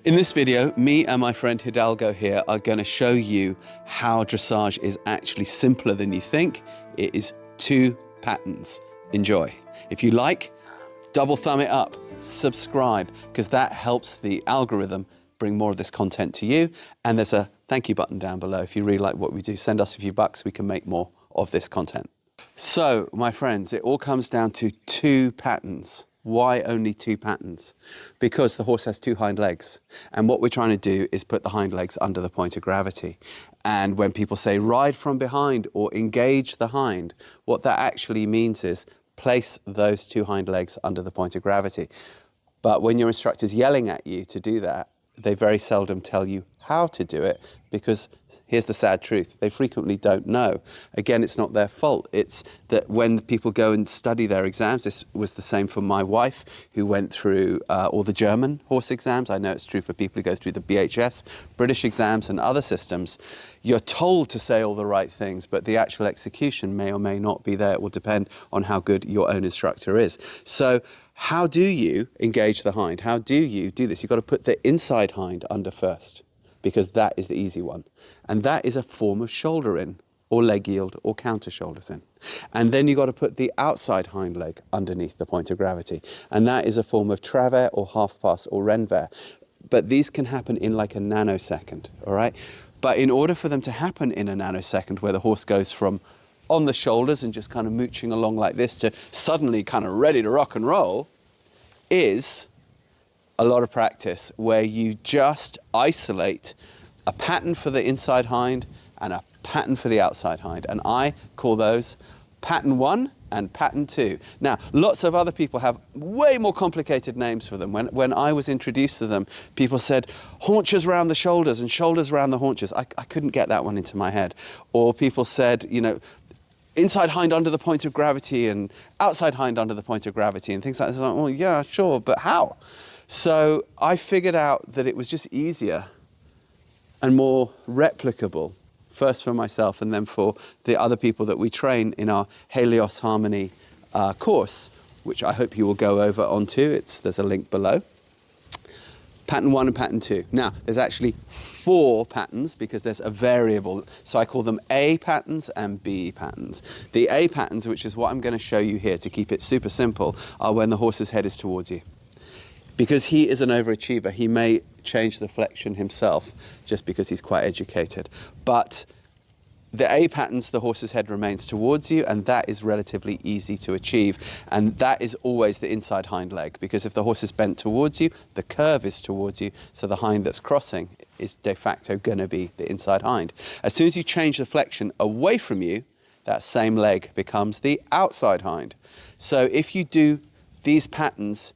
In this video, me and my friend Hidalgo here are going to show you how dressage is actually simpler than you think. It is 2 patterns. Enjoy. If you like, double thumb it up, subscribe, because that helps the algorithm bring more of this content to you. And there's a thank you button down below. If you really like what we do, send us a few bucks, we can make more of this content. So, my friends, it all comes down to 2 patterns. Why only 2 patterns? Because the horse has 2 hind legs. And what we're trying to do is put the hind legs under the point of gravity. And when people say ride from behind or engage the hind, what that actually means is place those 2 hind legs under the point of gravity. But when your instructor's yelling at you to do that, they very seldom tell you how to do it, because here's the sad truth, they frequently don't know. Again, it's not their fault. It's that when people go and study their exams, this was the same for my wife, who went through all the German horse exams. I know it's true for people who go through the BHS, British exams and other systems. You're told to say all the right things, but the actual execution may or may not be there. It will depend on how good your own instructor is. So how do you engage the hind? How do you do this? You've got to put the inside hind under first, because that is the easy one. And that is a form of shoulder in, or leg yield, or counter shoulders in. And then you've got to put the outside hind leg underneath the point of gravity. And that is a form of Travers, or half pass, or renvers. But these can happen in like a nanosecond, all right? But in order for them to happen in a nanosecond, where the horse goes from on the shoulders and just kind of mooching along like this to suddenly kind of ready to rock and roll, is a lot of practice, where you just isolate a pattern for the inside hind and a pattern for the outside hind. And I call those pattern 1 and pattern 2. Now, lots of other people have way more complicated names for them. When I was introduced to them, people said haunches round the shoulders and shoulders round the haunches. I couldn't get that one into my head. Or people said, you know, inside hind under the point of gravity and outside hind under the point of gravity and things like this. I'm like, well, yeah, sure, but how? So I figured out that it was just easier and more replicable, first for myself and then for the other people that we train in our Helios Harmony course, which I hope you will go over onto. There's a link below. Pattern 1 and pattern 2. Now, there's actually 4 patterns, because there's a variable. So I call them A patterns and B patterns. The A patterns, which is what I'm going to show you here to keep it super simple, are when the horse's head is towards you. Because he is an overachiever, he may change the flexion himself just because he's quite educated. But the A patterns, the horse's head remains towards you, and that is relatively easy to achieve. And that is always the inside hind leg, because if the horse is bent towards you, the curve is towards you, so the hind that's crossing is de facto going to be the inside hind. As soon as you change the flexion away from you, that same leg becomes the outside hind. So if you do these patterns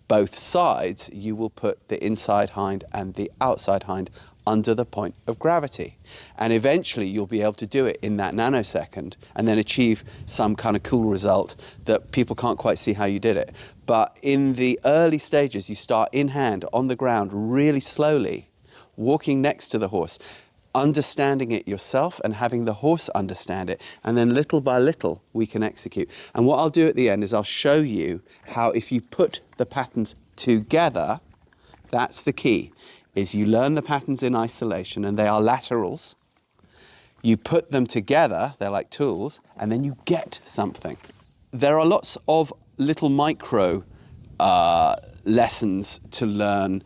both sides, you will put the inside hind and the outside hind under the point of gravity. And eventually you'll be able to do it in that nanosecond and then achieve some kind of cool result that people can't quite see how you did it. But in the early stages, you start in hand, on the ground, really slowly, walking next to the horse, understanding it yourself and having the horse understand it, and then little by little we can execute. And what I'll do at the end is I'll show you how, if you put the patterns together, that's the key, is you learn the patterns in isolation, and they are laterals. You put them together, they're like tools, and then you get something. There are lots of little micro lessons to learn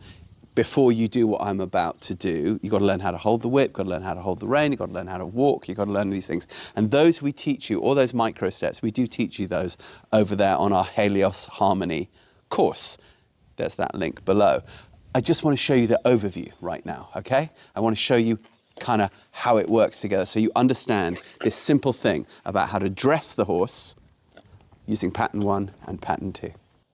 before you do what I'm about to do. You've got to learn how to hold the whip, you've got to learn how to hold the rein, you've got to learn how to walk, you've got to learn these things. And those we teach you, all those micro steps, we do teach you those over there on our Helios Harmony course. There's that link below. I just want to show you the overview right now, okay? I want to show you kind of how it works together, so you understand this simple thing about how to dress the horse using pattern 1 and pattern 2.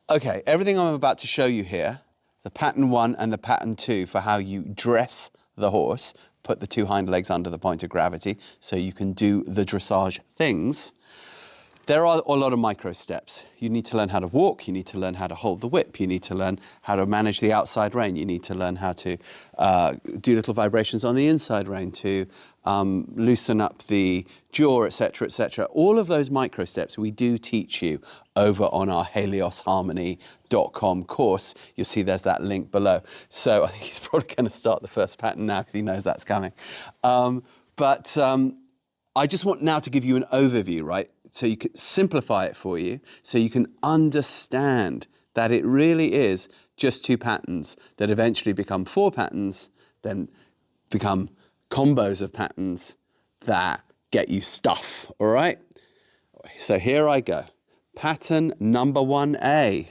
Okay, everything I'm about to show you here, the pattern 1 and the pattern 2 for how you dress the horse, put the 2 hind legs under the point of gravity so you can do the dressage things. there are a lot of micro steps. You need to learn how to walk, you need to learn how to hold the whip, you need to learn how to manage the outside rein, you need to learn how to do little vibrations on the inside rein to loosen up the jaw, etc., etc. All of those micro steps we do teach you over on our heliosharmony.com course. You'll see there's that link below. So I think he's probably going to start the first pattern now because he knows that's coming. I just want now to give you an overview, right? So you can simplify it for you, so you can understand that it really is just 2 patterns that eventually become 4 patterns, then become combos of patterns that get you stuff, all right? So here I go. Pattern number 1A,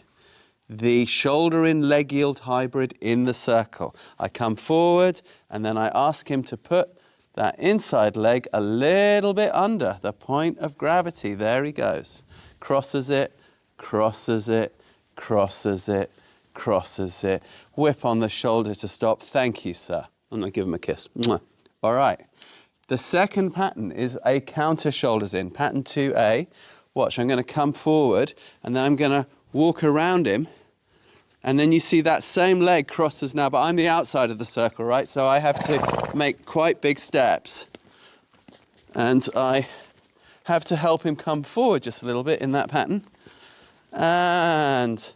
the shoulder in leg yield hybrid in the circle. I come forward and then I ask him to put that inside leg a little bit under the point of gravity. There he goes. Crosses it, crosses it, crosses it, crosses it. Whip on the shoulder to stop. Thank you, sir. I'm going to give him a kiss. Mwah. All right. The second pattern is a counter shoulders in. Pattern 2A. Watch, I'm going to come forward and then I'm going to walk around him. And then you see that same leg crosses now, but I'm the outside of the circle, right? So I have to make quite big steps. And I have to help him come forward just a little bit in that pattern. And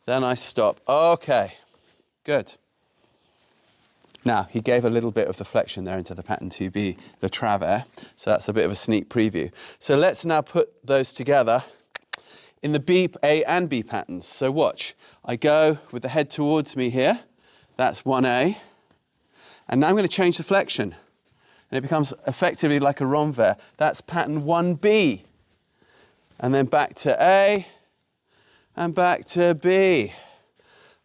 then I stop. Okay, good. Now, he gave a little bit of the flexion there into the pattern 2B, the Travers. So that's a bit of a sneak preview. So let's now put those together in the B, A and B patterns. So watch, I go with the head towards me here. That's 1A. And now I'm going to change the flexion. And it becomes effectively like a renvers. That's pattern 1B. And then back to A and back to B.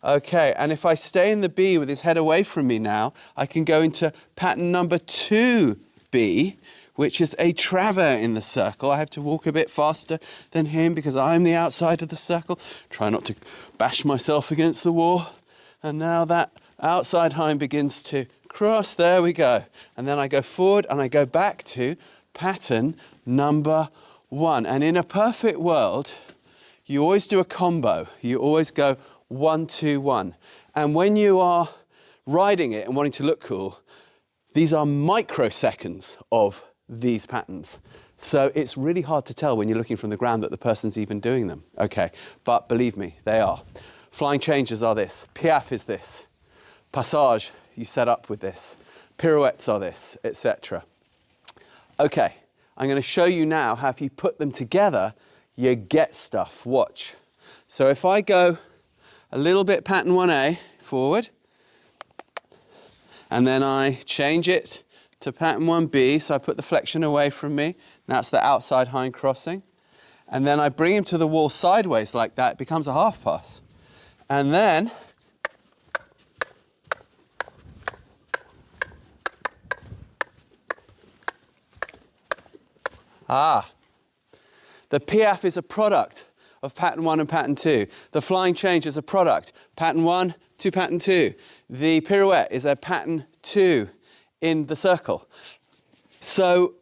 Okay, and if I stay in the B with his head away from me now, I can go into pattern number 2B, which is a Travers in the circle. I have to walk a bit faster than him because I'm the outside of the circle. Try not to bash myself against the wall. And now that outside hind begins to cross. There we go. And then I go forward and I go back to pattern number 1. And in a perfect world, you always do a combo. You always go 1, 2, 1. And when you are riding it and wanting to look cool, these are microseconds of these patterns. So it's really hard to tell when you're looking from the ground that the person's even doing them. Okay, but believe me, they are. Flying changes are this. Piaffe is this. Passage, you set up with this. Pirouettes are this, etc. Okay, I'm going to show you now how if you put them together, you get stuff. Watch. So if I go a little bit pattern 1A forward, and then I change it to pattern 1B, so I put the flexion away from me. That's the outside hind crossing. And then I bring him to the wall sideways like that. It becomes a half pass. And then the Piaffe is a product of pattern 1 and pattern 2. The flying change is a product, pattern 1 to pattern 2. The pirouette is a pattern 2 in the circle. So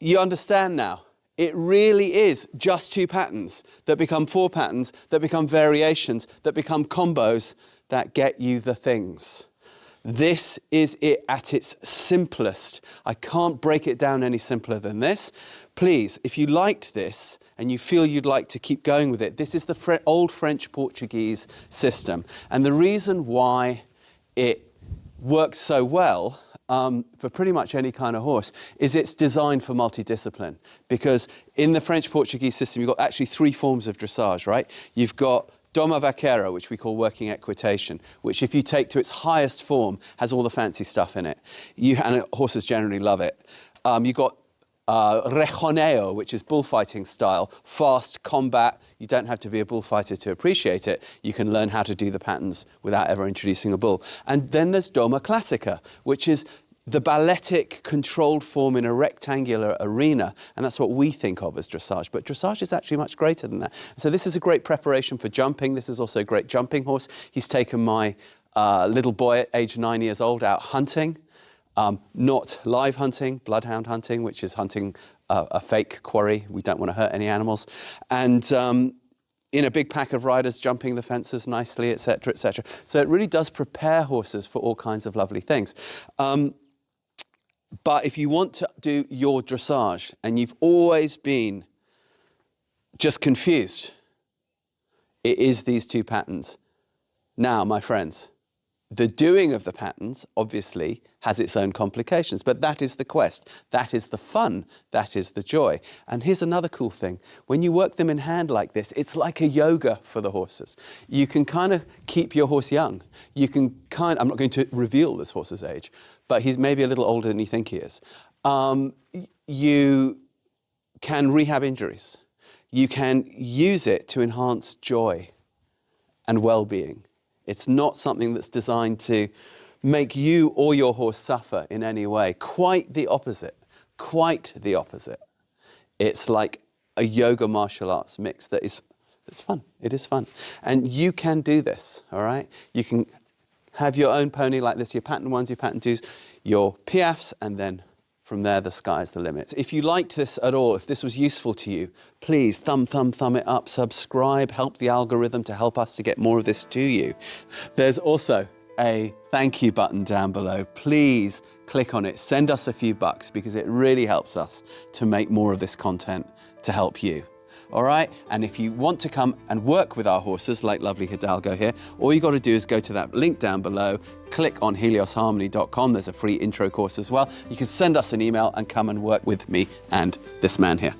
you understand now, it really is just 2 patterns that become 4 patterns, that become variations, that become combos that get you the things. This is it at its simplest. I can't break it down any simpler than this. Please, if you liked this and you feel you'd like to keep going with it, this is the old French Portuguese system. And the reason why it works so well for pretty much any kind of horse is it's designed for multidiscipline. Because in the French Portuguese system, you've got actually 3 forms of dressage, right? You've got Doma Vaquera, which we call working equitation, which if you take to its highest form, has all the fancy stuff in it. And horses generally love it. You've got rejoneo, which is bullfighting style, fast combat. You don't have to be a bullfighter to appreciate it. You can learn how to do the patterns without ever introducing a bull. And then there's Doma Classica, which is the balletic controlled form in a rectangular arena, and that's what we think of as dressage. But dressage is actually much greater than that. So this is a great preparation for jumping. This is also a great jumping horse. He's taken my little boy at age 9 years old out hunting. Not live hunting, bloodhound hunting, which is hunting a fake quarry. We don't want to hurt any animals. And in a big pack of riders jumping the fences nicely, etc., etc. So it really does prepare horses for all kinds of lovely things. But if you want to do your dressage and you've always been just confused, it is these two patterns. Now, my friends, the doing of the patterns obviously has its own complications, but that is the quest, that is the fun, that is the joy. And here's another cool thing. When you work them in hand like this, it's like a yoga for the horses. You can kind of keep your horse young. You can I'm not going to reveal this horse's age, but he's maybe a little older than you think he is. You can rehab injuries. You can use it to enhance joy and well-being. It's not something that's designed to make you or your horse suffer in any way. Quite the opposite. Quite the opposite. It's like a yoga martial arts mix it's fun. It is fun. And you can do this, all right? You can have your own pony like this, your pattern ones, your pattern twos, your Piaffes, and then from there, the sky's the limit. If you liked this at all, if this was useful to you, please thumb it up, subscribe, help the algorithm to help us to get more of this to you. There's also a thank you button down below. Please click on it, send us a few bucks because it really helps us to make more of this content to help you. All right, and if you want to come and work with our horses like lovely Hidalgo here, all you got to do is go to that link down below, click on heliosharmony.com. There's a free intro course as well. You can send us an email and come and work with me and this man here.